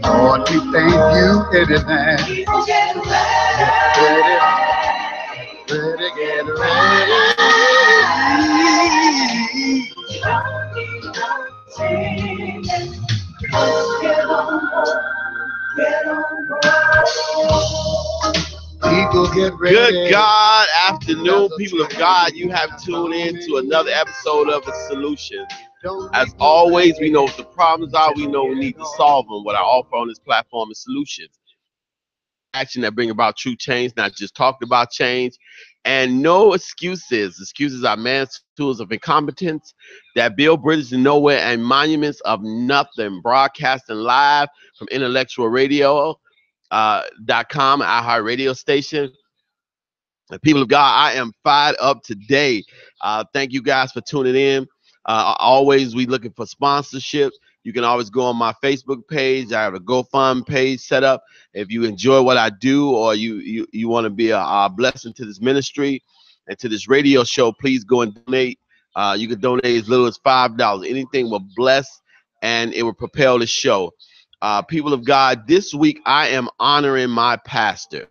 Lord, we thank you in advance. People get ready. Ready, get ready. People get ready. Good God afternoon, people of God. You have tuned in to another episode of A Solution. As always, we know what the problems are. We know we need to solve them. What I offer on this platform is solutions. Action that bring about true change, not just talked about change. And no excuses. Excuses are man's tools of incompetence that build bridges to nowhere and monuments of nothing. Broadcasting live from IntellectualRadio.com, our radio station. And people of God, I am fired up today. Thank you guys for tuning in. Always, we looking for sponsorships. You can always go on my Facebook page. I have a GoFundMe page set up. If you enjoy what I do, or you want to be a blessing to this ministry and to this radio show, please go and donate. You can donate as little as $5. Anything will bless, and it will propel the show. People of God, this week I am honoring my pastor.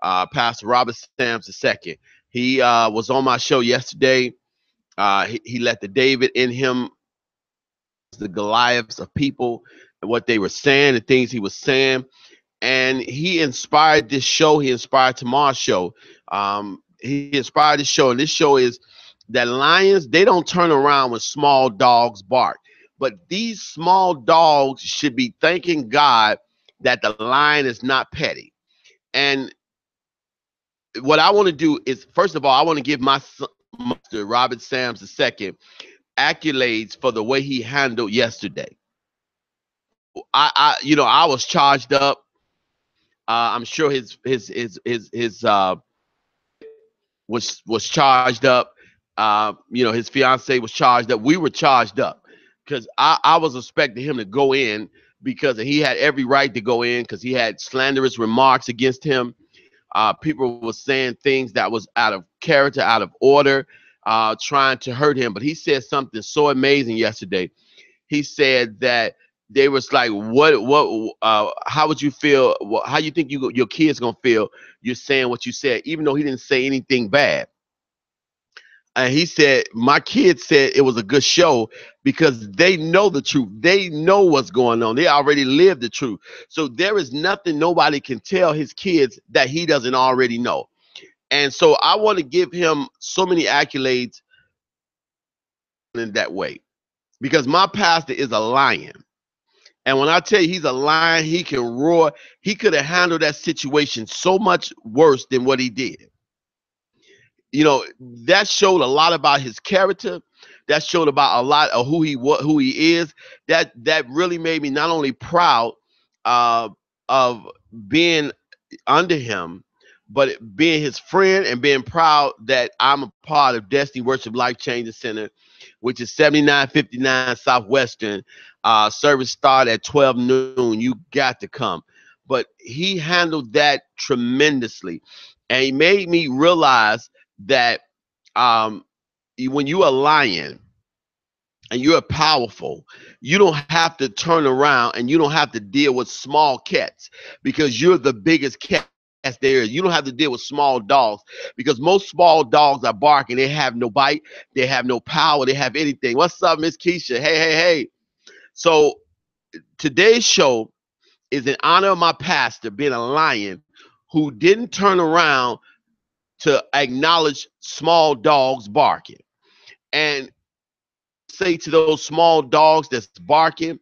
Pastor Robert Sams II. He was on my show yesterday. He let the David in him, the Goliaths of people, and what they were saying, the things he was saying. And he inspired this show. He inspired tomorrow's show. He inspired this show. And this show is that lions, they don't turn around when small dogs bark. But these small dogs should be thanking God that the lion is not petty. And what I want to do is, first of all, I want to give my son, Mr. Robert Sams II, accolades for the way he handled yesterday. I was charged up. I'm sure his was charged up. His fiance was charged up. We were charged up because I was expecting him to go in, because he had every right to go in, because he had slanderous remarks against him. People were saying things that was out of character, out of order, trying to hurt him. But he said something so amazing yesterday. He said that they was like, how would you feel? How you think your kid's gonna feel? You're saying what you said, even though he didn't say anything bad. And he said, my kids said it was a good show because they know the truth. They know what's going on. They already lived the truth. So there is nothing nobody can tell his kids that he doesn't already know. And so I want to give him so many accolades in that way, because my pastor is a lion. And when I tell you he's a lion, he can roar. He could have handled that situation so much worse than what he did. That showed a lot about his character. That showed about a lot of who he is. That really made me not only proud of being under him, but being his friend, and being proud that I'm a part of Destiny Worship Life Changing Center, which is 7959 Southwestern. Service start at 12 noon. You got to come. But he handled that tremendously, and he made me realize that when you're a lion and you're powerful, you don't have to turn around and you don't have to deal with small cats, because you're the biggest cat there is. You don't have to deal with small dogs, because most small dogs are barking. They have no bite. They have no power. They have anything. What's up, Miss Keisha? Hey. So today's show is in honor of my pastor being a lion who didn't turn around to acknowledge small dogs barking, and say to those small dogs that's barking,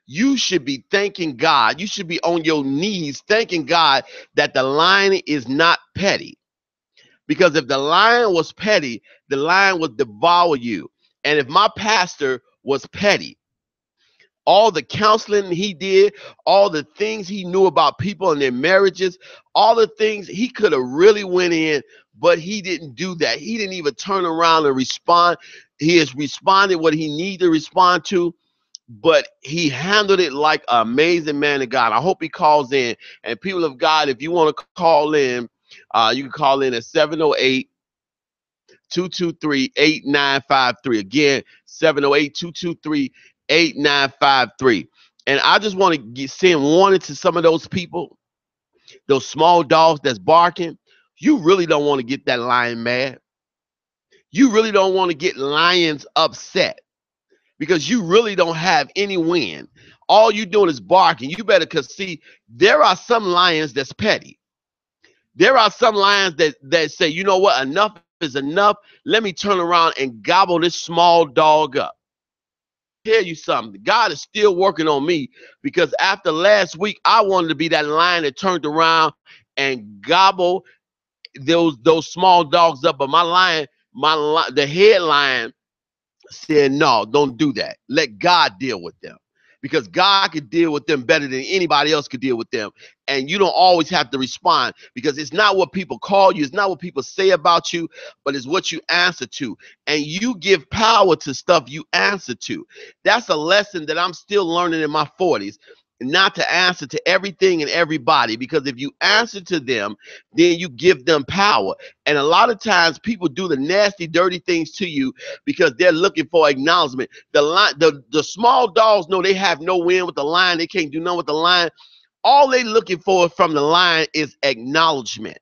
you should be thanking God. You should be on your knees thanking God that the lion is not petty. Because if the lion was petty, the lion would devour you. And if my pastor was petty, all the counseling he did, all the things he knew about people and their marriages, all the things he could have really went in, but he didn't do that. He didn't even turn around and respond. He has responded what he needed to respond to, but he handled it like an amazing man of God. I hope he calls in. And people of God, if you want to call in, you can call in at 708-223-8953. Again, 708-223-8953. And I just want to send warning to some of those people, those small dogs that's barking. You really don't want to get that lion mad. You really don't want to get lions upset because you really don't have any win. All you doing is barking. You better, because see, there are some lions that's petty. There are some lions that say, you know what, enough is enough. Let me turn around and gobble this small dog up. Tell you something, God is still working on me, because after last week, I wanted to be that lion that turned around and gobble those small dogs up. But the head lion said, no, don't do that. Let God deal with them, because God could deal with them better than anybody else could deal with them. And you don't always have to respond, because it's not what people call you, it's not what people say about you, but it's what you answer to. And you give power to stuff you answer to. That's a lesson that I'm still learning in my 40s. Not to answer to everything and everybody, because if you answer to them, then you give them power. And a lot of times people do the nasty, dirty things to you because they're looking for acknowledgement. The small dogs know they have no win with the lion. They can't do nothing with the lion. All they looking for from the lion is acknowledgement.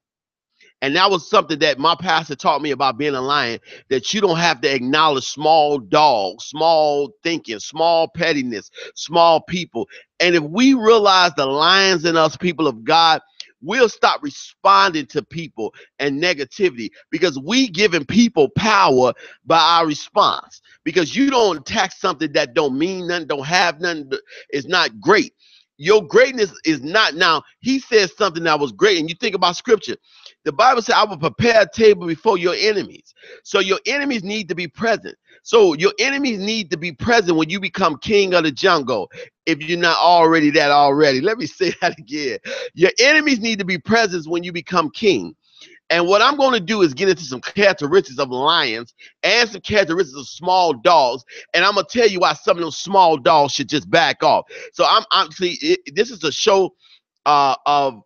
And that was something that my pastor taught me about being a lion, that you don't have to acknowledge small dogs, small thinking, small pettiness, small people. And if we realize the lions in us, people of God, we'll stop responding to people and negativity, because we giving people power by our response. Because you don't attack something that don't mean nothing, don't have nothing, is not great. Your greatness is not. Now, he says something that was great, and you think about scripture. The Bible said, I will prepare a table before your enemies. So your enemies need to be present. So your enemies need to be present when you become king of the jungle, if you're not already that already. Let me say that again. Your enemies need to be present when you become king. And what I'm going to do is get into some characteristics of lions and some characteristics of small dogs. And I'm going to tell you why some of those small dogs should just back off. So this is a show of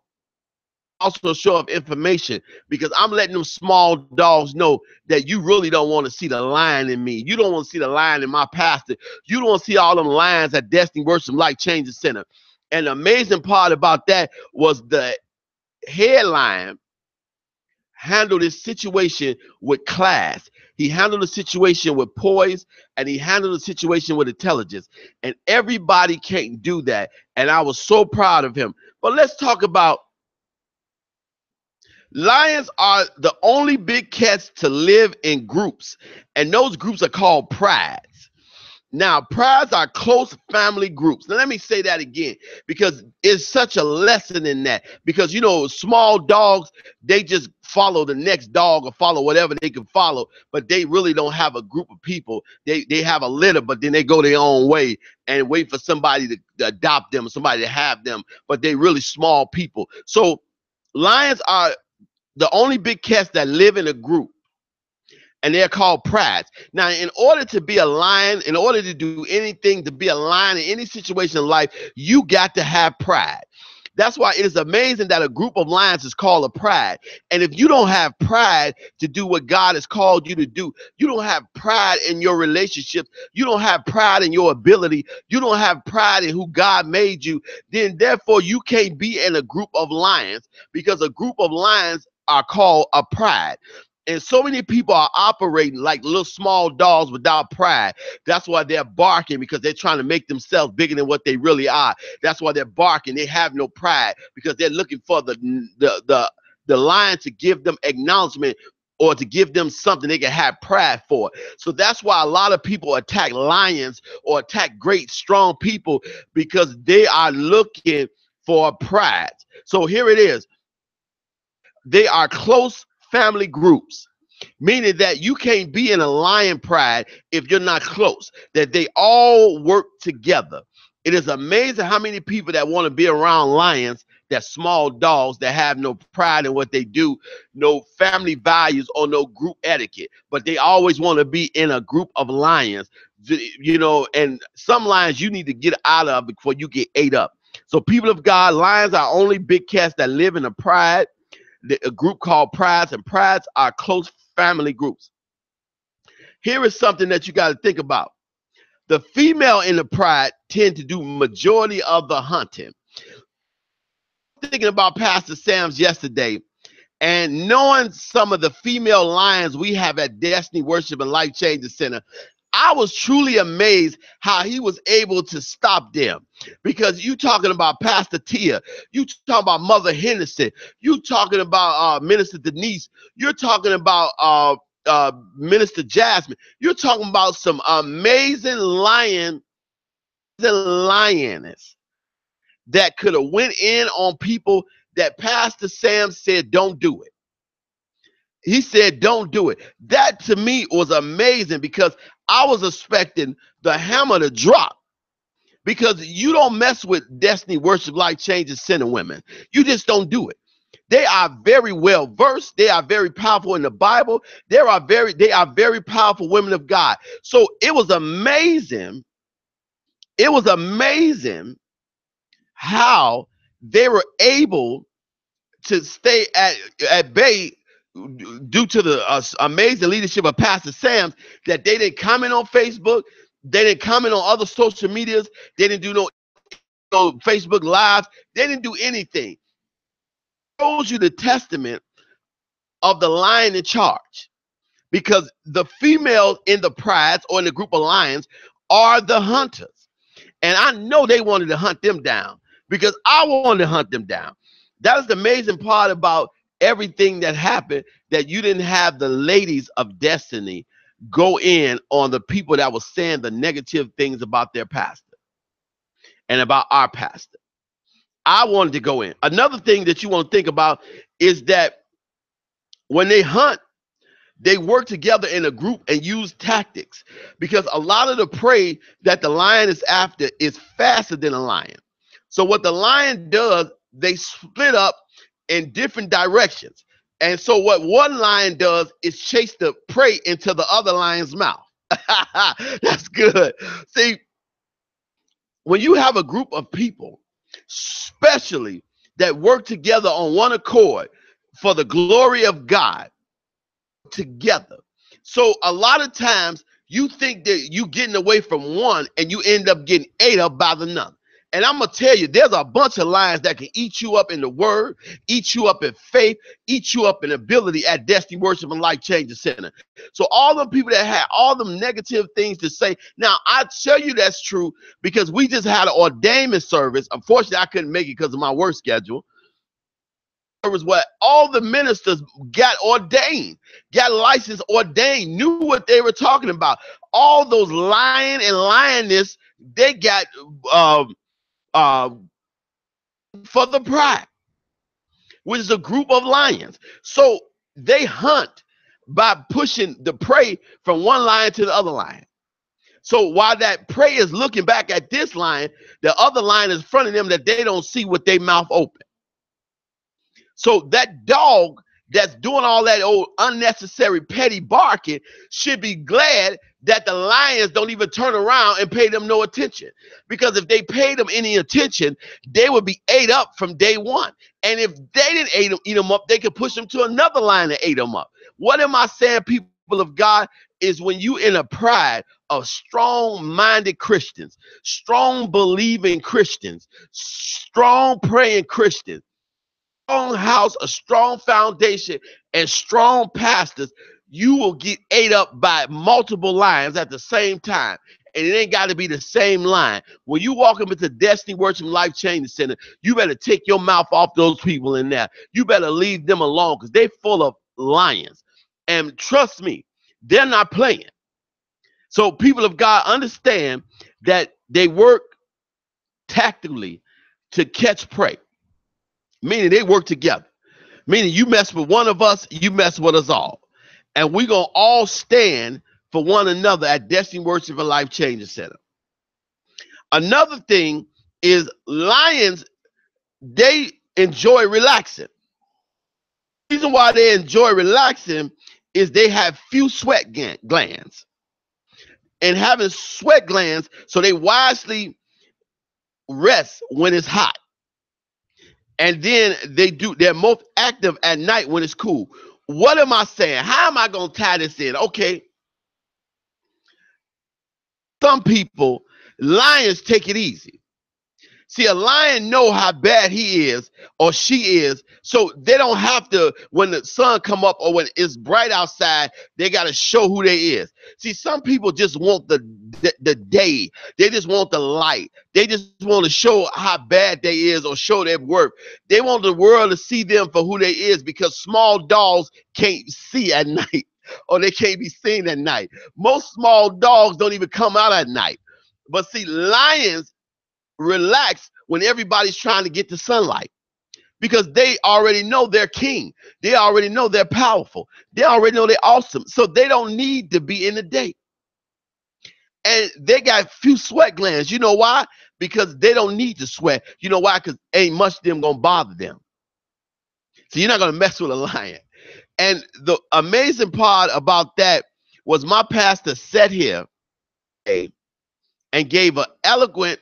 also a show of information, because I'm letting them small dogs know that you really don't want to see the lion in me. You don't want to see the lion in my pastor. You don't want to see all them lions at Destiny Worship Life Changing Center. And the amazing part about that was the head lion handled this situation with class. He handled the situation with poise, and he handled the situation with intelligence. And everybody can't do that. And I was so proud of him. But let's talk about lions. Are the only big cats to live in groups, and those groups are called prides. Now, prides are close family groups. Now, let me say that again, because it's such a lesson in that. Because, small dogs, they just follow the next dog or follow whatever they can follow, but they really don't have a group of people. They have a litter, but then they go their own way and wait for somebody to adopt them, somebody to have them, but they really small people. So lions are the only big cats that live in a group, and they're called prides. Now, in order to be a lion, in order to do anything, to be a lion in any situation in life, you got to have pride. That's why it is amazing that a group of lions is called a pride. And if you don't have pride to do what God has called you to do, you don't have pride in your relationships, you don't have pride in your ability, you don't have pride in who God made you, then therefore you can't be in a group of lions, because a group of lions are called a pride. And so many people are operating like little small dogs without pride. That's why they're barking, because they're trying to make themselves bigger than what they really are. That's why they're barking. They have no pride, because they're looking for the lion to give them acknowledgement, or to give them something they can have pride for. So that's why a lot of people attack lions or attack great, strong people, because they are looking for pride. So here it is. They are close family groups, meaning that you can't be in a lion pride if you're not close, that they all work together. It is amazing how many people that want to be around lions, that small dogs that have no pride in what they do, no family values or no group etiquette, but they always want to be in a group of lions, and some lions you need to get out of before you get ate up. So people of God, lions are only big cats that live in a pride, a group called prides, and prides are close family groups. Here is something that you got to think about. The female in the pride tend to do majority of the hunting. Thinking about Pastor Sam's yesterday and knowing some of the female lions we have at Destiny Worship and Life Changing Center, I was truly amazed how he was able to stop them. Because you talking about Pastor Tia, you talking about Mother Henderson, you talking about Minister Denise, you're talking about Minister Jasmine, you're talking about some amazing lioness that could have went in on people that Pastor Sam said don't do it. He said don't do it. That to me was amazing because I was expecting the hammer to drop, because you don't mess with Destiny Worship Life Changing Center women. You just don't do it. They are very well versed. They are very powerful in the Bible. They are very powerful women of God. So it was amazing. It was amazing how they were able to stay at bay due to the amazing leadership of Pastor Sam, that they didn't comment on Facebook, they didn't comment on other social medias, they didn't do no Facebook Lives, they didn't do anything. It shows you the testament of the lion in charge, because the females in the prides or in the group of lions are the hunters. And I know they wanted to hunt them down because I wanted to hunt them down. That is the amazing part about everything that happened, that you didn't have the ladies of Destiny go in on the people that were saying the negative things about their pastor and about our pastor. I wanted to go in. Another thing that you want to think about is that when they hunt, they work together in a group and use tactics, because a lot of the prey that the lion is after is faster than a lion. So what the lion does, they split up in different directions. And so what one lion does is chase the prey into the other lion's mouth. That's good. See, when you have a group of people, especially that work together on one accord for the glory of God, together. So a lot of times you think that you getting away from one and you end up getting ate up by the none. And I'm going to tell you, there's a bunch of lions that can eat you up in the word, eat you up in faith, eat you up in ability at Destiny Worship and Life Changing Center. So all the people that had all them negative things to say, now I tell you that's true because we just had an ordainment service. Unfortunately, I couldn't make it because of my work schedule. Was where all the ministers got ordained, got licensed, ordained, knew what they were talking about. All those lion and lioness, they got for the pride, which is a group of lions. So they hunt by pushing the prey from one lion to the other lion. So while that prey is looking back at this lion, the other lion is in front of them that they don't see with their mouth open. So that dog that's doing all that old unnecessary petty barking should be glad that the lions don't even turn around and pay them no attention. Because if they paid them any attention, they would be ate up from day one. And if they didn't eat them up, they could push them to another lion that ate them up. What am I saying, people of God, is when you in a pride of strong-minded Christians, strong believing Christians, strong praying Christians, strong house, a strong foundation, and strong pastors, you will get ate up by multiple lions at the same time. And it ain't got to be the same line. When you walk into Destiny Worship Life Changing Center, you better take your mouth off those people in there. You better leave them alone because they're full of lions. And trust me, they're not playing. So people of God, understand that they work tactically to catch prey. Meaning they work together. Meaning you mess with one of us, you mess with us all. And we're going to all stand for one another at Destiny Worship and Life Changing Center. Another thing is lions, they enjoy relaxing. The reason why they enjoy relaxing is they have few sweat glands. And having sweat glands, so they wisely rest when it's hot. And then they're most active at night when it's cool. What am I saying? How am I going to tie this in? Okay. some people, lions take it easy. See, a lion know how bad he is or she is, so they don't have to, when the sun come up or when it's bright outside, they got to show who they is. See, some people just want the day. They just want the light. They just want to show how bad they is or show their worth. They want the world to see them for who they is, because small dogs can't see at night or they can't be seen at night. Most small dogs don't even come out at night. But see, lions relax when everybody's trying to get the sunlight, because they already know they're king. They already know they're powerful. They already know they're awesome. So they don't need to be in the day. And they got few sweat glands. You know why? Because they don't need to sweat. You know why? Because ain't much of them gonna bother them. So you're not gonna mess with a lion. And the amazing part about that was my pastor sat here and gave an eloquent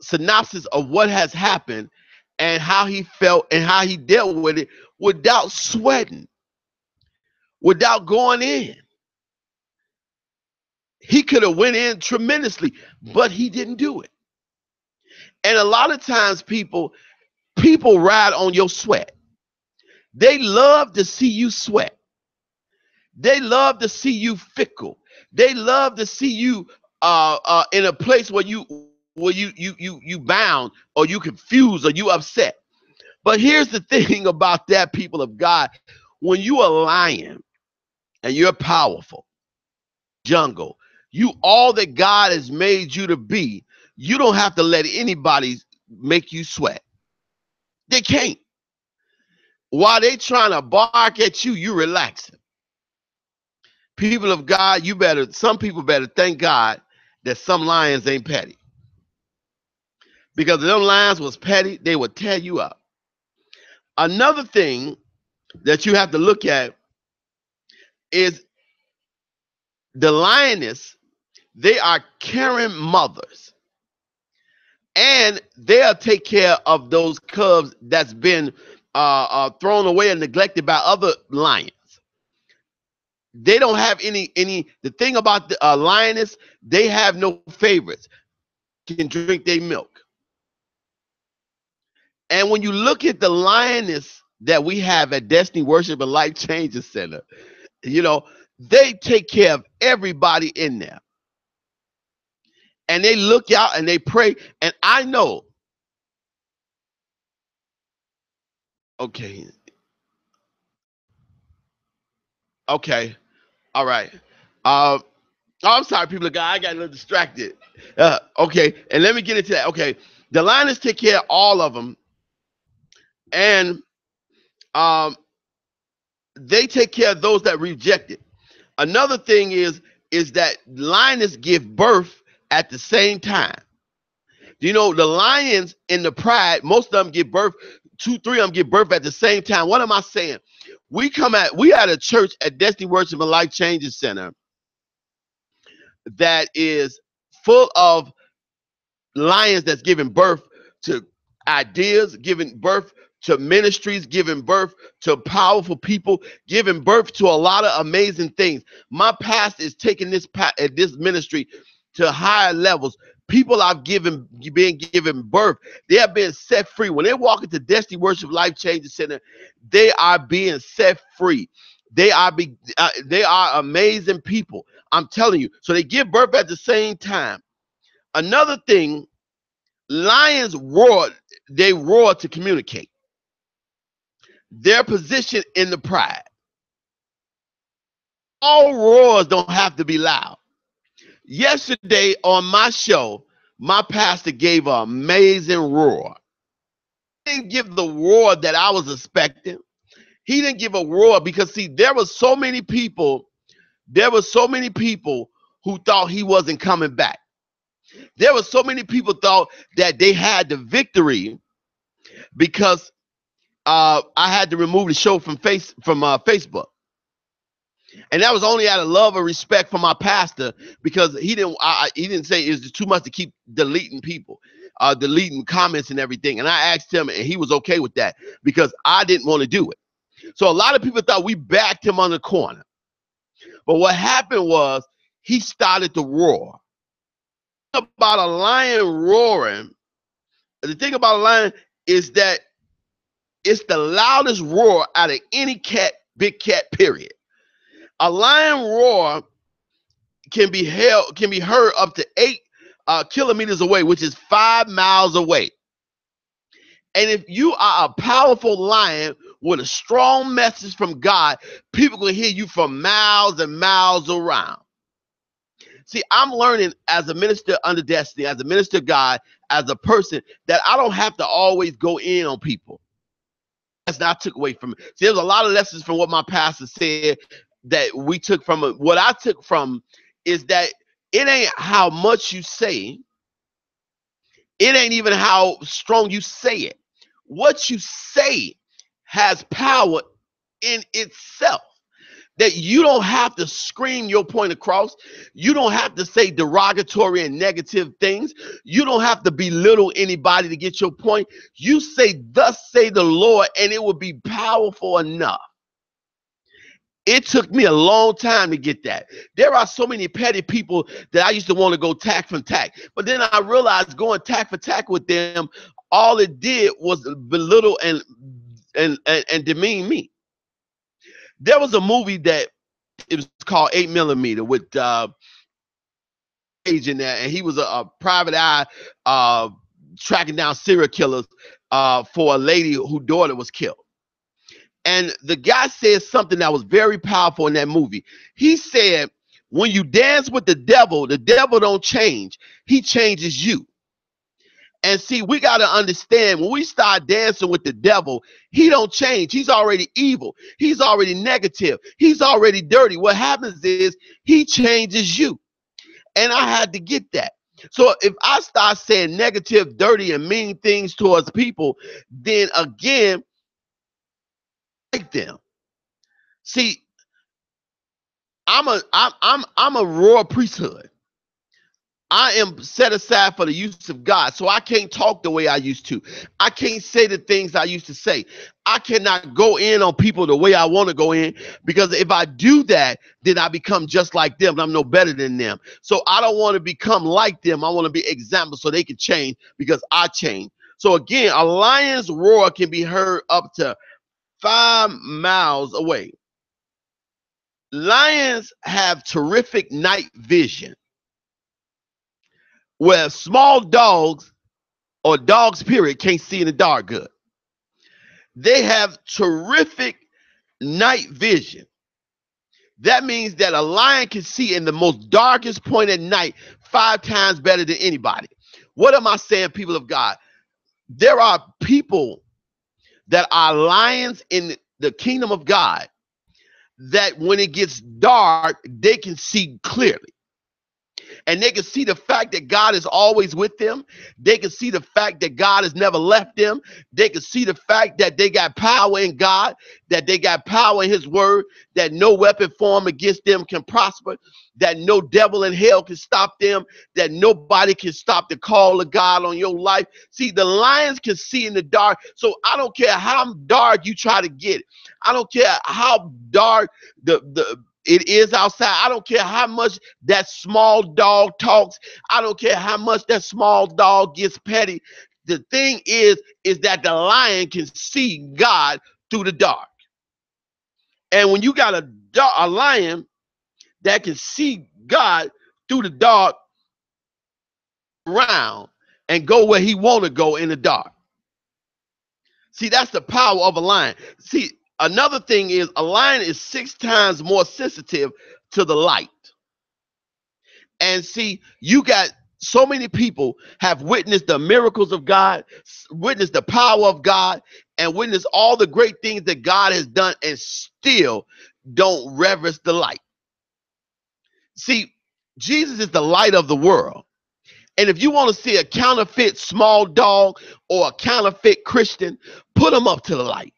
synopsis of what has happened and how he felt and how he dealt with it without sweating, without going in. He could have went in tremendously, but he didn't do it. And a lot of times people ride on your sweat. They love to see you sweat. They love to see you fickle. They love to see you in a place where you bound or you confused or you upset. But here's the thing about that, people of God. When you are a lion and you're powerful, jungle, you all that God has made you to be, you don't have to let anybody make you sweat. They can't. While they trying to bark at you, you relaxing. People of God, some people better thank God that some lions ain't petty. Because if them lions was petty, they would tear you up. Another thing that you have to look at is the lioness. They are caring mothers. And they'll take care of those cubs that's been thrown away and neglected by other lions. They don't have the thing about the lioness, they have no favorites. Can drink their milk. And when you look at the lioness that we have at Destiny Worship and Life Changing Center, you know, they take care of everybody in there. And they look out and they pray. And I know, okay, all right. I'm sorry, people of God, I got a little distracted. Okay, and let me get into that. Okay, the lioness take care of all of them. And they take care of those that reject it. Another thing is that lioness give birth at the same time. You know, the lions in the pride, most of them give birth, 2, 3 of them give birth at the same time. What am I saying? We at a church at Destiny Worship and Life Changing Center that is full of lions that's giving birth to ideas, giving birth to ministries, giving birth to powerful people, giving birth to a lot of amazing things. My pastor is taking this ministry to higher levels. People I've been given birth. They are being set free. When they walk into Destiny Worship Life Changing Center, they are being set free. They are amazing people. I'm telling you. So they give birth at the same time. Another thing, lions roar. They roar to communicate. Their position in the pride. All roars don't have to be loud. Yesterday on my show, my pastor gave an amazing roar. He didn't give the roar that I was expecting. He didn't give a roar because, see, there were so many people who thought he wasn't coming back. There were so many people thought that they had the victory because I had to remove the show from Facebook. And that was only out of love or respect for my pastor, because he didn't say it's too much to keep deleting people, deleting comments and everything. And I asked him, and he was okay with that because I didn't want to do it. So a lot of people thought we backed him on the corner. But what happened was he started to roar. About a lion roaring, the thing about a lion is that it's the loudest roar out of any cat, big cat, period. A lion roar can be heard up to 8 kilometers away, which is 5 miles away. And if you are a powerful lion with a strong message from God, people can hear you from miles and miles around. See, I'm learning as a minister under destiny, as a minister of God, as a person, that I don't have to always go in on people. That's not took away from it. See, there's a lot of lessons from what my pastor said that we took from it. What I took from is that it ain't how much you say. It ain't even how strong you say it. What you say has power in itself. That you don't have to scream your point across. You don't have to say derogatory and negative things. You don't have to belittle anybody to get your point. You say, thus say the Lord, and it will be powerful enough. It took me a long time to get that. There are so many petty people that I used to want to go tack for tack. But then I realized going tack for tack with them, all it did was belittle and demean me. There was a movie that it was called 8mm with Page in there, and he was a private eye tracking down serial killers for a lady whose daughter was killed. And the guy said something that was very powerful in that movie. He said, when you dance with the devil don't change. He changes you. And see, we got to understand, when we start dancing with the devil, he don't change. He's already evil. He's already negative. He's already dirty. What happens is he changes you. And I had to get that. So if I start saying negative, dirty, and mean things towards people, then again, like them. See, I'm a royal priesthood. I am set aside for the use of God, so I can't talk the way I used to. I can't say the things I used to say. I cannot go in on people the way I want to go in, because if I do that, then I become just like them. I'm no better than them. So I don't want to become like them. I want to be example so they can change, because I change. So again, a lion's roar can be heard up to 5 miles away. Lions have terrific night vision, where small dogs or dogs period can't see in the dark good. They have terrific night vision. That means that a lion can see in the most darkest point at night 5 times better than anybody. What am I saying, people of God? There are people that are lions in the kingdom of God that when it gets dark, they can see clearly. And they can see the fact that God is always with them. They can see the fact that God has never left them. They can see the fact that they got power in God, that they got power in his word, that no weapon formed against them can prosper, that no devil in hell can stop them, that nobody can stop the call of God on your life. See, the lions can see in the dark. So I don't care how dark you try to get it. I don't care how dark it is outside. I don't care how much that small dog talks. I don't care how much that small dog gets petty. The thing is that the lion can see God through the dark. And when you got a lion that can see God through the dark, around and go where he want to go in the dark. See, that's the power of a lion. See, another thing is a lion is 6 times more sensitive to the light. And see, you got so many people have witnessed the miracles of God, witnessed the power of God, and witnessed all the great things that God has done, and still don't reverence the light. See, Jesus is the light of the world. And if you want to see a counterfeit small dog or a counterfeit Christian, put them up to the light.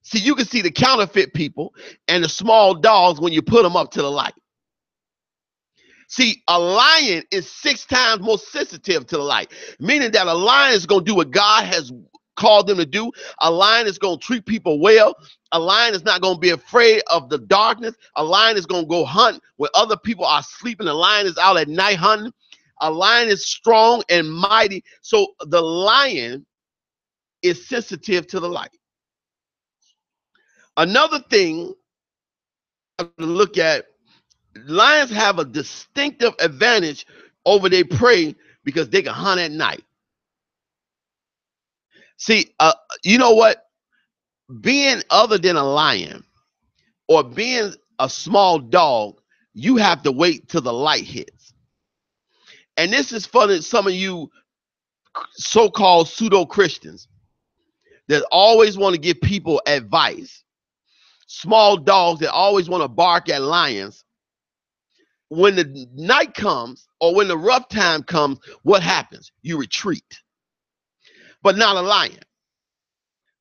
See, you can see the counterfeit people and the small dogs when you put them up to the light. See, a lion is 6 times more sensitive to the light, meaning that a lion is going to do what God has called them to do. A lion is going to treat people well. A lion is not going to be afraid of the darkness. A lion is going to go hunt when other people are sleeping. A lion is out at night hunting. A lion is strong and mighty. So the lion is sensitive to the light. Another thing to look at, lions have a distinctive advantage over their prey because they can hunt at night. See, you know what? Being other than a lion or being a small dog, you have to wait till the light hits. And this is for some of you so-called pseudo-Christians that always want to give people advice. Small dogs that always want to bark at lions. When the night comes or when the rough time comes, what happens? You retreat. But not a lion.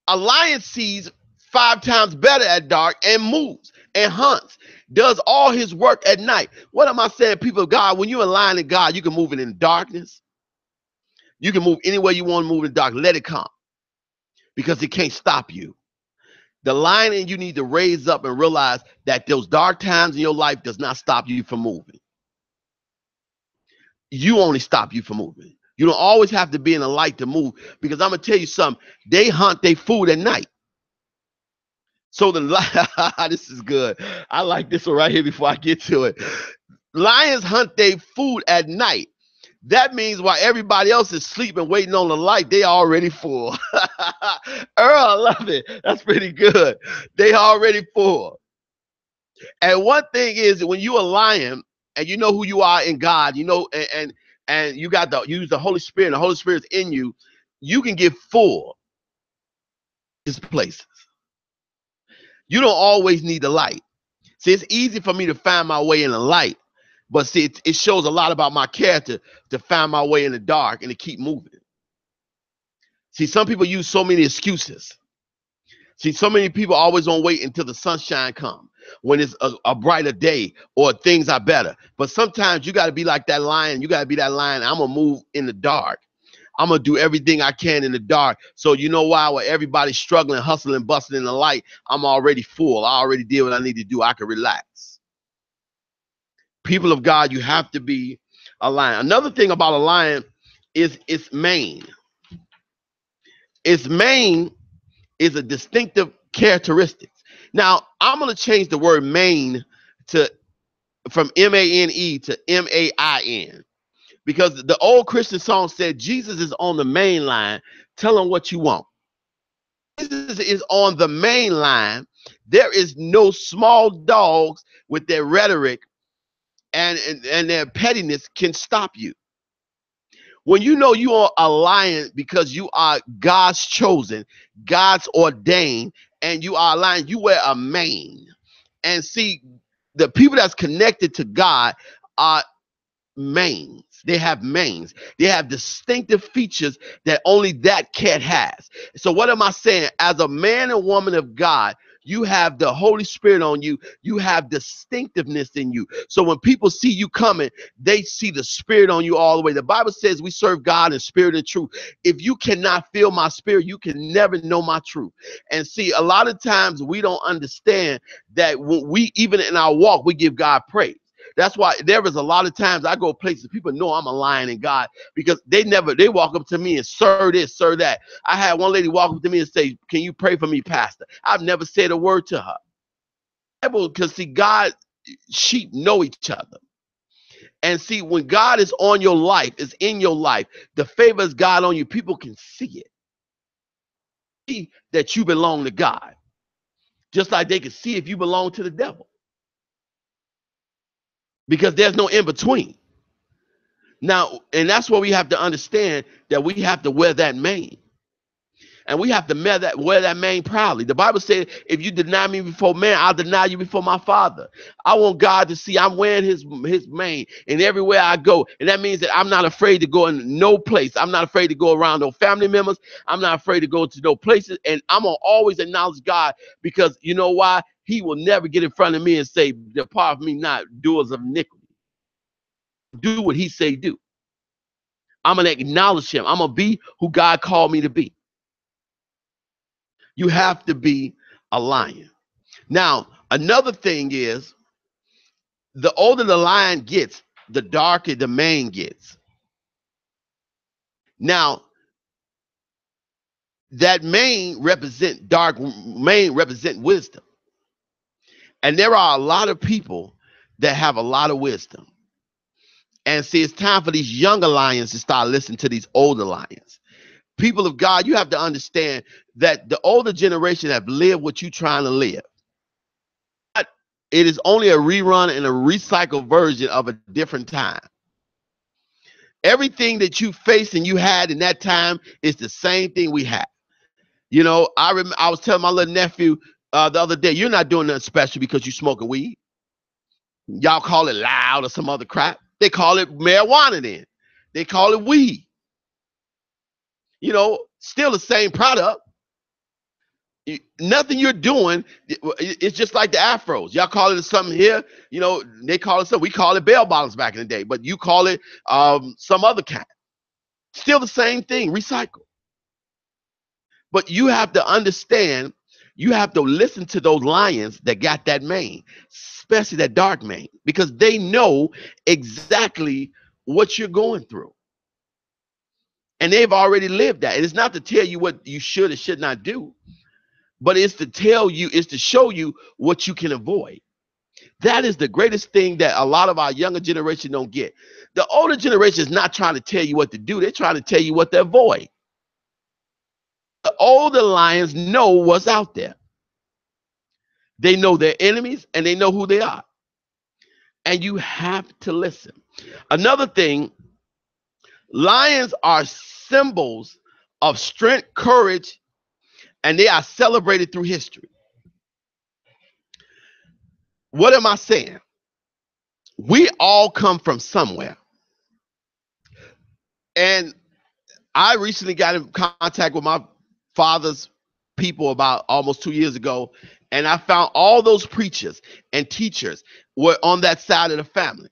A lion sees 5 times better at dark and moves and hunts, does all his work at night. What am I saying, people of God? When you're a lion in God, you can move it in darkness. You can move any way you want to move in dark. Let it come because it can't stop you. The lion in you need to raise up and realize that those dark times in your life does not stop you from moving. You only stop you from moving. You don't always have to be in the light to move, because I'm going to tell you something. They hunt their food at night. So this is good. I like this one right here before I get to it. Lions hunt their food at night. That means while everybody else is sleeping, waiting on the light, they already full. Earl, I love it. That's pretty good. They already full. And one thing is, when you're a lion and you know who you are in God, you know, and you got to use the Holy Spirit, and the Holy Spirit's in you, you can get full these places. You don't always need the light. See, it's easy for me to find my way in the light, but see, it shows a lot about my character to find my way in the dark and to keep moving. See, some people use so many excuses. See, so many people always don't wait until the sunshine comes, when it's a brighter day or things are better. But sometimes you got to be like that lion. You got to be that lion. I'm going to move in the dark. I'm going to do everything I can in the dark. So you know why? When everybody's struggling, hustling, busting in the light, I'm already full. I already did what I need to do. I can relax. People of God, you have to be a lion. Another thing about a lion is its mane. Its mane is a distinctive characteristic. Now, I'm going to change the word mane from M-A-N-E to M-A-I-N. Because the old Christian song said, Jesus is on the main line. Tell him what you want. Jesus is on the main line. There is no small dogs with their rhetoric and their pettiness can stop you. When you know you are a lion because you are God's chosen, God's ordained, and you are a lion, you wear a mane. And see, the people that's connected to God are manes. They have manes. They have distinctive features that only that cat has. So what am I saying? As a man and woman of God, you have the Holy Spirit on you. You have distinctiveness in you. So when people see you coming, they see the Spirit on you all the way. The Bible says we serve God in spirit and truth. If you cannot feel my spirit, you can never know my truth. And see, a lot of times we don't understand that when we, even in our walk, we give God praise. That's why there is a lot of times I go places, people know I'm a lion in God, because they walk up to me and sir this, sir that. I had one lady walk up to me and say, can you pray for me, pastor? I've never said a word to her. Because see, God, sheep know each other. And see, when God is on your life, is in your life, the favor of God on you, people can see it. See that you belong to God. Just like they can see if you belong to the devil. Because there's no in between. Now, and that's what we have to understand, that we have to wear that mane. And we have to wear that mane proudly. The Bible said, if you deny me before man, I'll deny you before my Father. I want God to see I'm wearing his mane and everywhere I go. And that means that I'm not afraid to go in no place. I'm not afraid to go around no family members. I'm not afraid to go to no places. And I'm going to always acknowledge God, because you know why? He will never get in front of me and say, depart from me, not doers of iniquity. Do what he say do. I'm going to acknowledge him. I'm going to be who God called me to be. You have to be a lion. Now, another thing is, the older the lion gets, the darker the mane gets. Now, that dark mane represent wisdom. And there are a lot of people that have a lot of wisdom. And see, it's time for these younger lions to start listening to these older lions. People of God, you have to understand that the older generation have lived what you're trying to live. It is only a rerun and a recycled version of a different time. Everything that you faced and you had in that time is the same thing we had. You know, I was telling my little nephew the other day, you're not doing nothing special because you smoking weed. Y'all call it loud or some other crap. They call it marijuana then. They call it weed. You know, still the same product. Nothing you're doing, it's just like the afros. Y'all call it something here, you know, they call it something. We call it bell bottoms back in the day, but you call it some other kind. Still the same thing, recycle. But you have to understand, you have to listen to those lions that got that mane, especially that dark mane, because they know exactly what you're going through. And they've already lived that. And it's not to tell you what you should or should not do, but it's to tell you, it's to show you what you can avoid. That is the greatest thing that a lot of our younger generation don't get. The older generation is not trying to tell you what to do. They're trying to tell you what to avoid. The older lions know what's out there. They know their enemies and they know who they are. And you have to listen. Another thing, lions are symbols of strength, courage, and they are celebrated through history. What am I saying? We all come from somewhere. And I recently got in contact with my father's people about almost 2 years ago, and I found all those preachers and teachers were on that side of the family.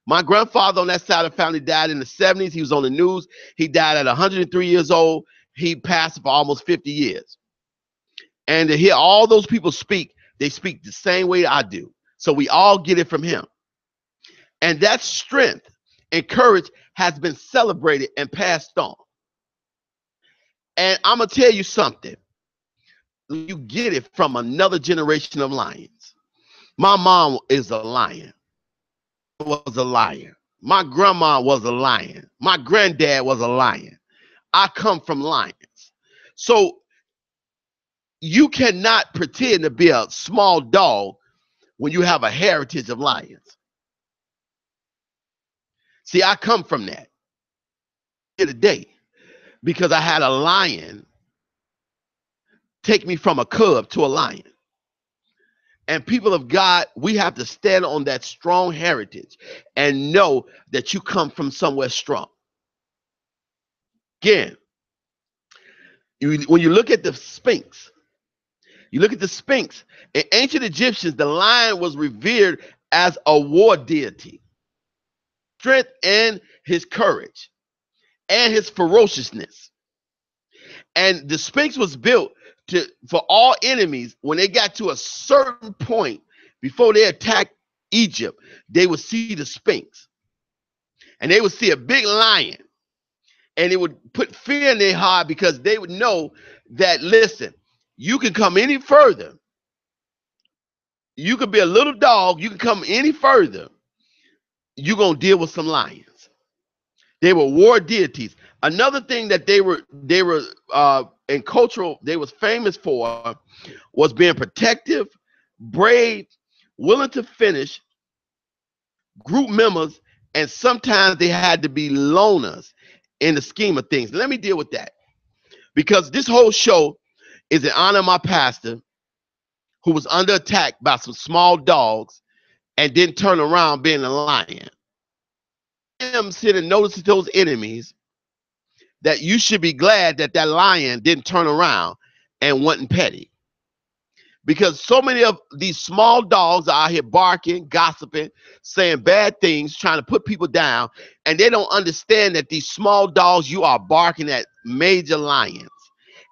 My grandfather on that side of the family died in the 70s. He was on the news. He died at 103 years old. He passed for almost 50 years. And to hear all those people speak, they speak the same way I do. So we all get it from him. And that strength and courage has been celebrated and passed on. And I'm going to tell you something. You get it from another generation of lions. My mom is a lion. Was a lion. My grandma was a lion. My granddad was a lion. I come from lions. So you cannot pretend to be a small dog when you have a heritage of lions. See, I come from that here today because I had a lion take me from a cub to a lion. And people of God, we have to stand on that strong heritage and know that you come from somewhere strong. Again, when you look at the Sphinx, in ancient Egyptians, the lion was revered as a war deity. Strength and his courage and his ferociousness. And the Sphinx was built for all enemies. When they got to a certain point before they attacked Egypt, they would see the Sphinx. And they would see a big lion. And it would put fear in their heart because they would know that, listen, you can come any further. You could be a little dog. You can come any further. You're going to deal with some lions. They were war deities. Another thing that they were in cultural, they was famous for was being protective, brave, willing to finish, group members, and sometimes they had to be loners in the scheme of things. Let me deal with that because this whole show is in honor of my pastor who was under attack by some small dogs and didn't turn around being a lion. I'm sitting and noticing those enemies that you should be glad that that lion didn't turn around and wasn't petty. Because so many of these small dogs are out here barking, gossiping, saying bad things, trying to put people down, and they don't understand that these small dogs, you are barking at major lions.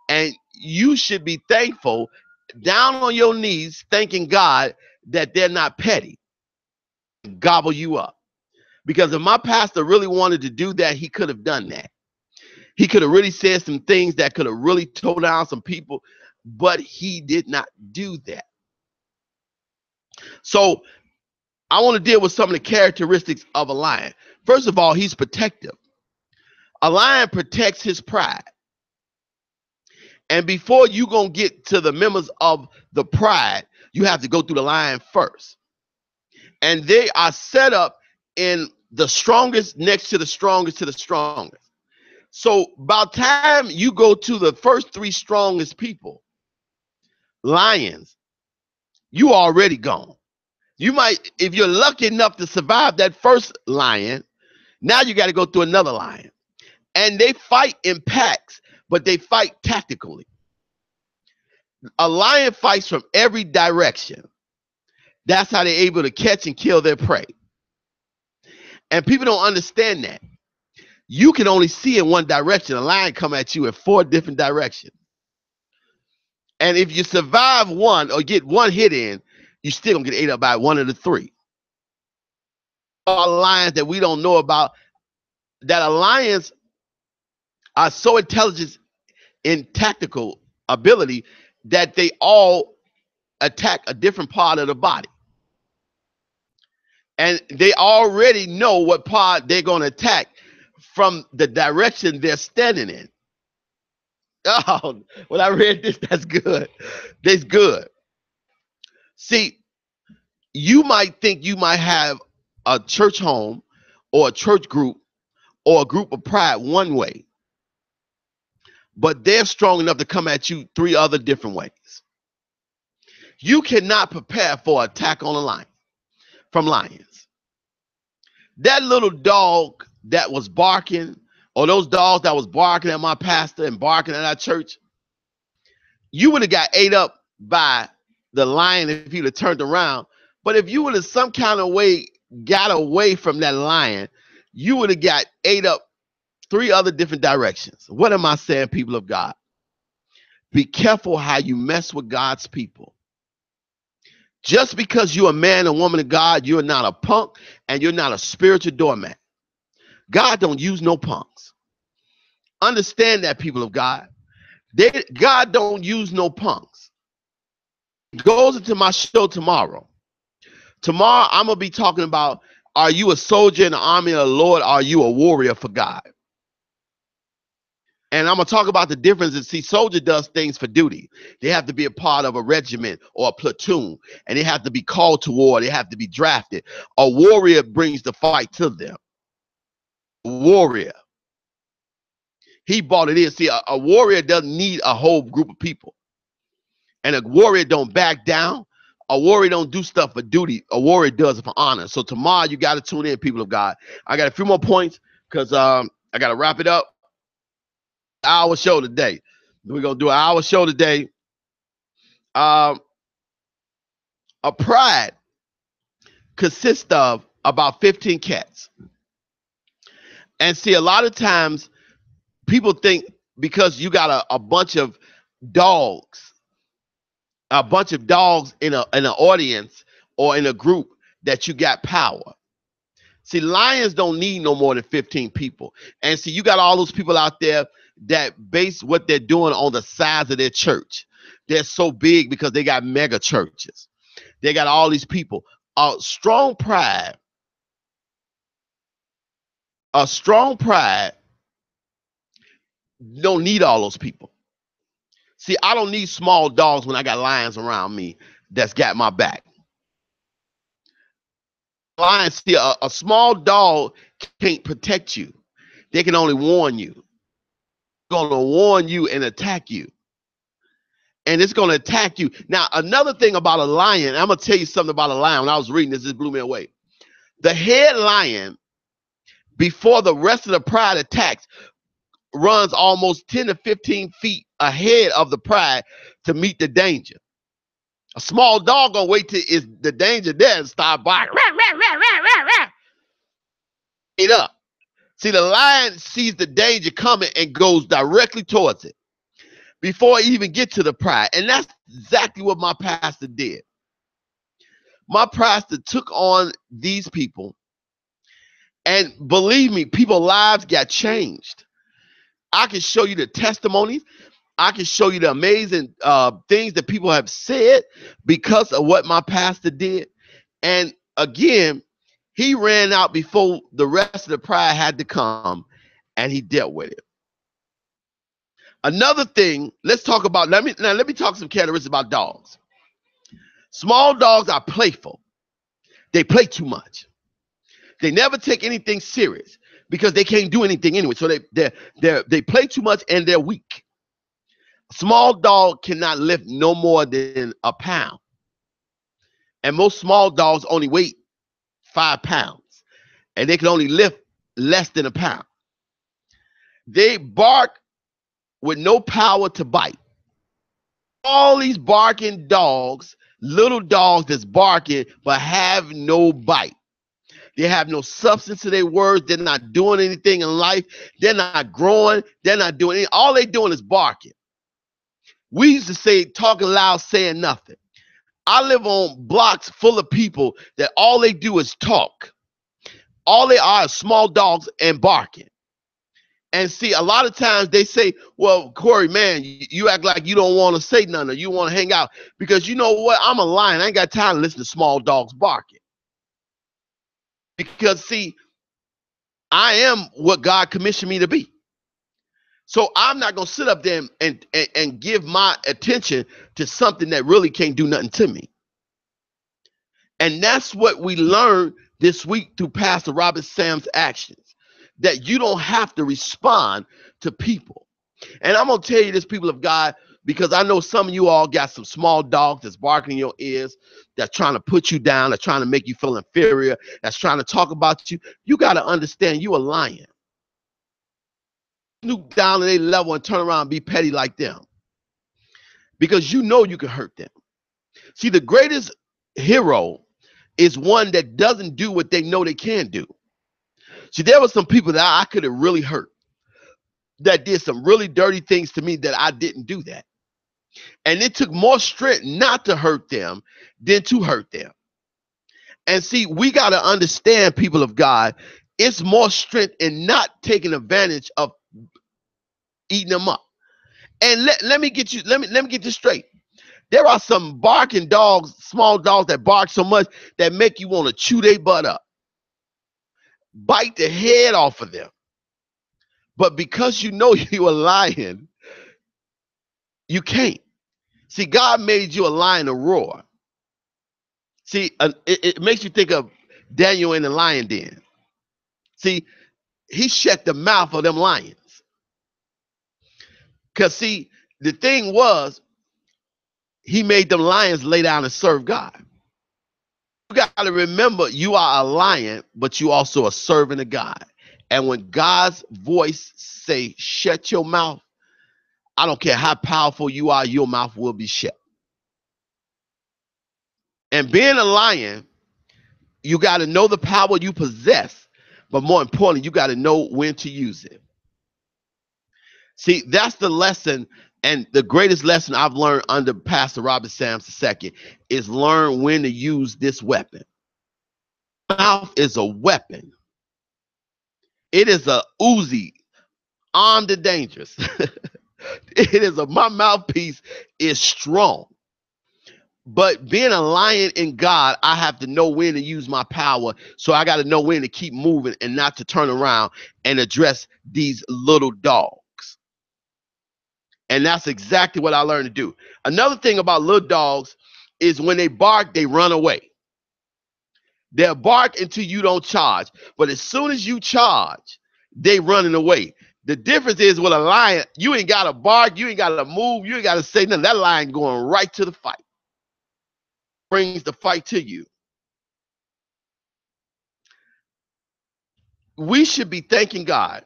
And you should be thankful, down on your knees, thanking God that they're not petty, gobble you up. Because if my pastor really wanted to do that, he could have done that. He could have really said some things that could have really tore down some people, but he did not do that. So I want to deal with some of the characteristics of a lion. First of all, he's protective. A lion protects his pride. And before you going to get to the members of the pride, you have to go through the lion first. And they are set up in the strongest next to the strongest to the strongest. So by the time you go to the first three strongest people, lions, you already gone. You might, if you're lucky enough to survive that first lion, now you got to go through another lion. And they fight in packs, but they fight tactically. A lion fights from every direction. That's how they're able to catch and kill their prey. And people don't understand that. You can only see in one direction. A lion come at you in 4 different directions. And if you survive one or get one hit in, you still gonna get ate up by one of the 3. All lions that we don't know about, that lions are so intelligent in tactical ability that they all attack a different part of the body. And they already know what part they're going to attack from the direction they're standing in. Oh, when I read this, that's good. That's good. See, you might think you might have a church home or a church group or a group of pride one way, but they're strong enough to come at you 3 other different ways. You cannot prepare for an attack on a lion from lions. That little dog that was barking, or those dogs that was barking at my pastor and barking at our church, you would have got ate up by the lion if you'd have turned around. But if you would have some kind of way got away from that lion, you would have got ate up 3 other different directions. What am I saying, people of God? Be careful how you mess with God's people. Just because you're a man or woman of God, you're not a punk and you're not a spiritual doormat. God don't use no punks. Understand that, people of God. God don't use no punks. It goes into my show tomorrow. Tomorrow, I'm going to be talking about, are you a soldier in the army of the Lord? Or are you a warrior for God? And I'm going to talk about the differences. See, soldier does things for duty. They have to be a part of a regiment or a platoon, and they have to be called to war. They have to be drafted. A warrior brings the fight to them. Warrior. He bought it in. See, a warrior doesn't need a whole group of people. And a warrior don't back down. A warrior don't do stuff for duty. A warrior does it for honor. So tomorrow, you got to tune in, people of God. I got a few more points because I got to wrap it up. Hour show today. We're going to do an hour show today. A pride consists of about 15 cats. And see, a lot of times people think because you got a bunch of dogs in an audience or in a group that you got power. See, lions don't need no more than 15 people. And see, you got all those people out there that base what they're doing on the size of their church. They're so big because they got mega churches. They got all these people. A strong pride don't need all those people. See, I don't need small dogs when I got lions around me that's got my back. Lions, see, a small dog can't protect you. They can only warn you. Going to warn you and attack you. And it's going to attack you. Now, another thing about a lion, I'm going to tell you something about a lion. When I was reading this, it blew me away. The head lion, before the rest of the pride attacks, runs almost 10 to 15 feet ahead of the pride to meet the danger. A small dog gonna wait till is the danger there and start barking. It up. See, the lion sees the danger coming and goes directly towards it. before I even get to the pride. And that's exactly what my pastor did. My pastor took on these people, and believe me, people's lives got changed. I can show you the testimonies. I can show you the amazing things that people have said because of what my pastor did. And again, he ran out before the rest of the pride had to come, and he dealt with it. Another thing, let's talk about, let me talk some characteristics about dogs. Small dogs are playful. They play too much. They never take anything serious because they can't do anything anyway. So they play too much and they're weak. A small dog cannot lift no more than a pound. And most small dogs only weigh 5 pounds. And they can only lift less than a pound. They bark with no power to bite. All these barking dogs, little dogs that's barking but have no bite. They have no substance to their words. They're not doing anything in life. They're not growing. They're not doing anything. All they're doing is barking. We used to say talking loud, saying nothing. I live on blocks full of people that all they do is talk. All they are is small dogs and barking. And see, a lot of times they say, well, Corey, man, you act like you don't want to say nothing or you want to hang out. Because you know what? I'm a lion. I ain't got time to listen to small dogs barking. Because, see, I am what God commissioned me to be. So I'm not going to sit up there and give my attention to something that really can't do nothing to me. And that's what we learned this week through Pastor Robert Sam's actions, that you don't have to respond to people. And I'm going to tell you this, people of God, because I know some of you all got some small dogs that's barking in your ears, that's trying to put you down, that's trying to make you feel inferior, that's trying to talk about you. You got to understand you a lion. Snoop down to their level and turn around and be petty like them. Because you know you can hurt them. See, the greatest hero is one that doesn't do what they know they can do. See, there were some people that I could have really hurt, that did some really dirty things to me that I didn't do that. And it took more strength not to hurt them than to hurt them. And see, we got to understand, people of God, it's more strength in not taking advantage of eating them up. And let me get this straight. There are some barking dogs, small dogs that bark so much that make you want to chew their butt up, bite the head off of them. But because you know you're a lion, you can't. See, God made you a lion to roar. See, it makes you think of Daniel in the lion den. See, he shut the mouth of them lions. Because, see, the thing was, he made them lions lay down and serve God. You got to remember, you are a lion, but you also a servant of God. And when God's voice say, shut your mouth, I don't care how powerful you are, your mouth will be shut. And being a lion, you got to know the power you possess, but more importantly, you got to know when to use it. See, that's the lesson, and the greatest lesson I've learned under Pastor Robert Sams II is learn when to use this weapon. Mouth is a weapon. It is a Uzi, armed and dangerous. My mouthpiece is strong. But being a lion in God, I have to know when to use my power. So I got to know when to keep moving and not to turn around and address these little dogs. And that's exactly what I learned to do. Another thing about little dogs is when they bark, they run away. They'll bark until you don't charge. But as soon as you charge, they running away. The difference is with a lion, you ain't got to bark, you ain't got to move, you ain't got to say nothing. That lion going right to the fight. Brings the fight to you. We should be thanking God.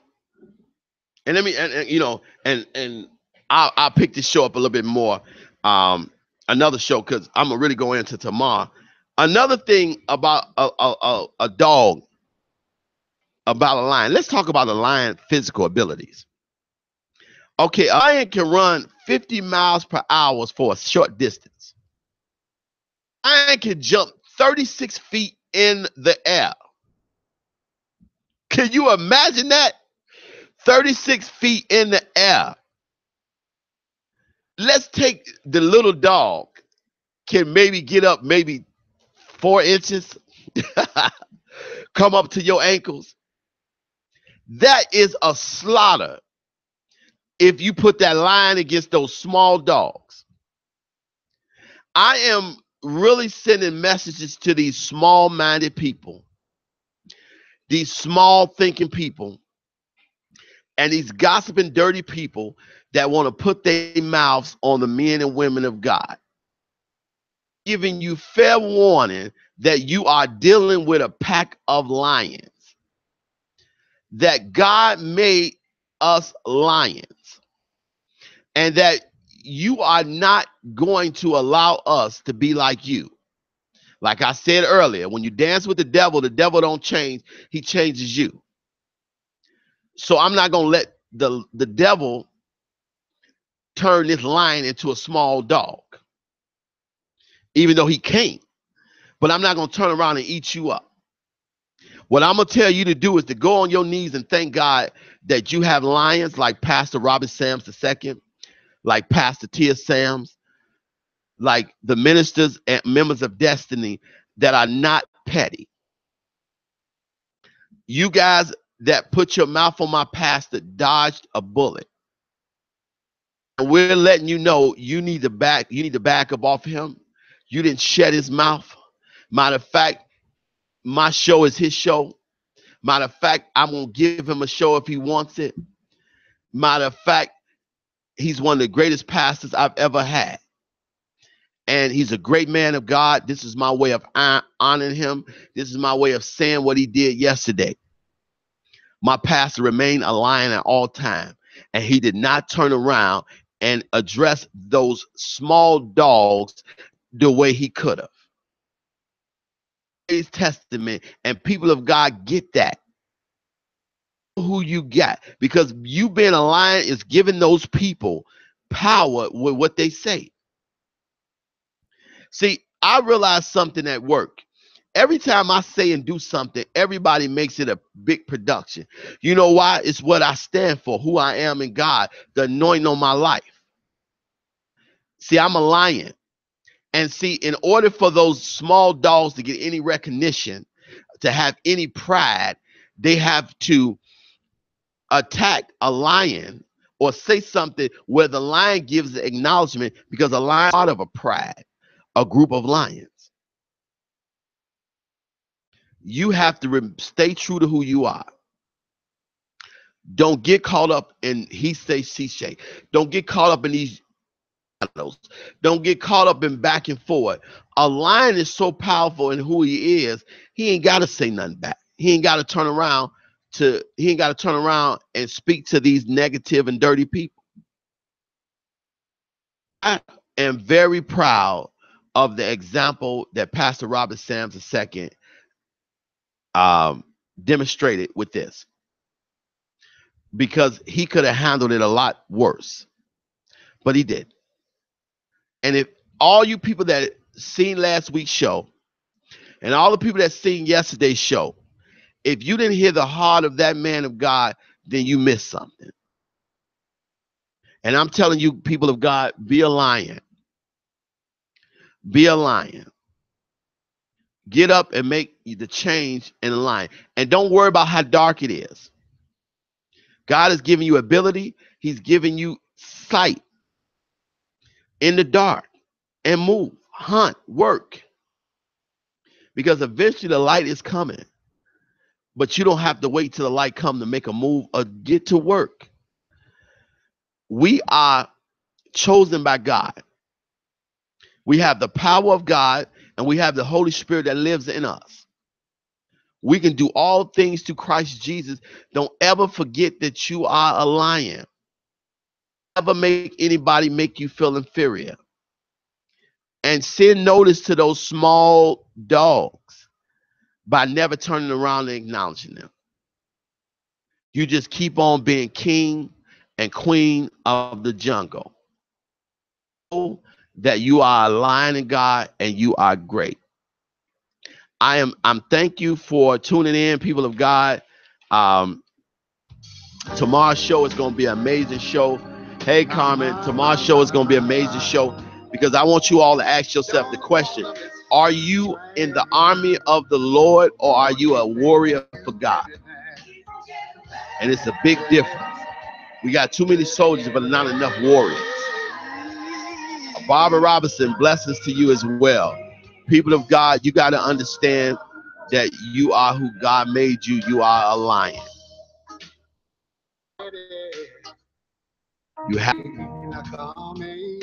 And let me, and I'll pick this show up a little bit more. Another show, because I'm gonna really go into tomorrow. Another thing about a dog, about a lion. Let's talk about a lion's physical abilities. Okay, a lion can run 50 miles per hour for a short distance. A lion can jump 36 feet in the air. Can you imagine that? 36 feet in the air. Let's take the little dog can maybe get up maybe 4 inches, come up to your ankles. That is a slaughter if you put that lion against those small dogs. I am really sending messages to these small-minded people, these small-thinking people, and these gossiping, dirty people that want to put their mouths on the men and women of God. Giving you fair warning that you are dealing with a pack of lions. That God made us lions. And that you are not going to allow us to be like you. Like I said earlier, when you dance with the devil don't change. He changes you. So I'm not going to let the devil turn this lion into a small dog. Even though he can't. But I'm not going to turn around and eat you up. What I'm going to tell you to do is to go on your knees and thank God that you have lions like Pastor Robert Sams II, like Pastor Tia Sams, like the ministers and members of destiny that are not petty. You guys that put your mouth on my pastor dodged a bullet. And we're letting you know you need to back up off him. You didn't shut his mouth. Matter of fact, my show is his show. Matter of fact, I'm going to give him a show if he wants it. Matter of fact, he's one of the greatest pastors I've ever had. And he's a great man of God. This is my way of honoring him. This is my way of saying what he did yesterday. My pastor remained a lion at all times. And he did not turn around and address those small dogs the way he could have. His testament, and people of God get that. Who you got, because you being a lion is giving those people power with what they say. See, I realized something at work. Every time I say and do something, everybody makes it a big production. You know why? It's what I stand for, who I am in God, the anointing on my life. See, I'm a lion. And see, in order for those small dogs to get any recognition, to have any pride, they have to attack a lion or say something where the lion gives the acknowledgement, because a lion is part of a pride, a group of lions. You have to stay true to who you are. Don't get caught up in he say, she say. Don't get caught up in these battles. Don't get caught up in back and forth. A lion is so powerful in who he is, he ain't got to say nothing back. He ain't got to turn around and speak to these negative and dirty people. I am very proud of the example that Pastor Robert Sams II demonstrated with this, because he could have handled it a lot worse, but he did. And if all you people that seen last week's show and all the people that seen yesterday's show, if you didn't hear the heart of that man of God, then you missed something. And I'm telling you, people of God, be a lion. Be a lion. Get up and make the change in line. And don't worry about how dark it is. God has given you ability. He's given you sight in the dark. And move, hunt, work. Because eventually the light is coming. But you don't have to wait till the light comes to make a move or get to work. We are chosen by God. We have the power of God, and we have the Holy Spirit that lives in us. We can do all things through Christ Jesus. Don't ever forget that you are a lion. Never make anybody make you feel inferior. And send notice to those small dogs by never turning around and acknowledging them. You just keep on being king and queen of the jungle. Know that you are a lion in God and you are great. I'm thank you for tuning in, people of God. Um, Tomorrow's show is going to be an amazing show. Hey, Carmen, tomorrow's show is going to be an amazing show because I want you all to ask yourself the question: are you in the army of the Lord or are you a warrior for God? And it's a big difference. We got too many soldiers, but not enough warriors. Barbara Robinson, blessings to you as well. People of God, you got to understand that you are who God made you. You are a lion. You have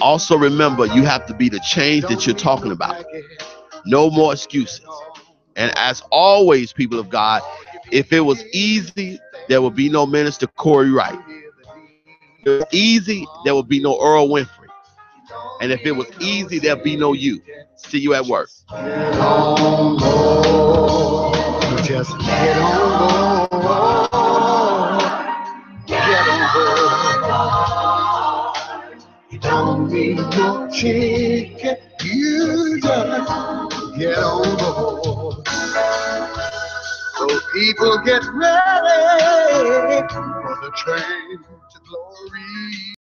also remember you have to be the change that you're talking about. No more excuses. And as always, people of God, if it was easy, there would be no Minister Corey Wright. If it was easy, there would be no Earl Winfrey. And if it was easy, there'd be no you. See you at work. Get on board. Just get on board. Get on board. You don't need no ticket. You just get on board. So people get ready for the train to glory.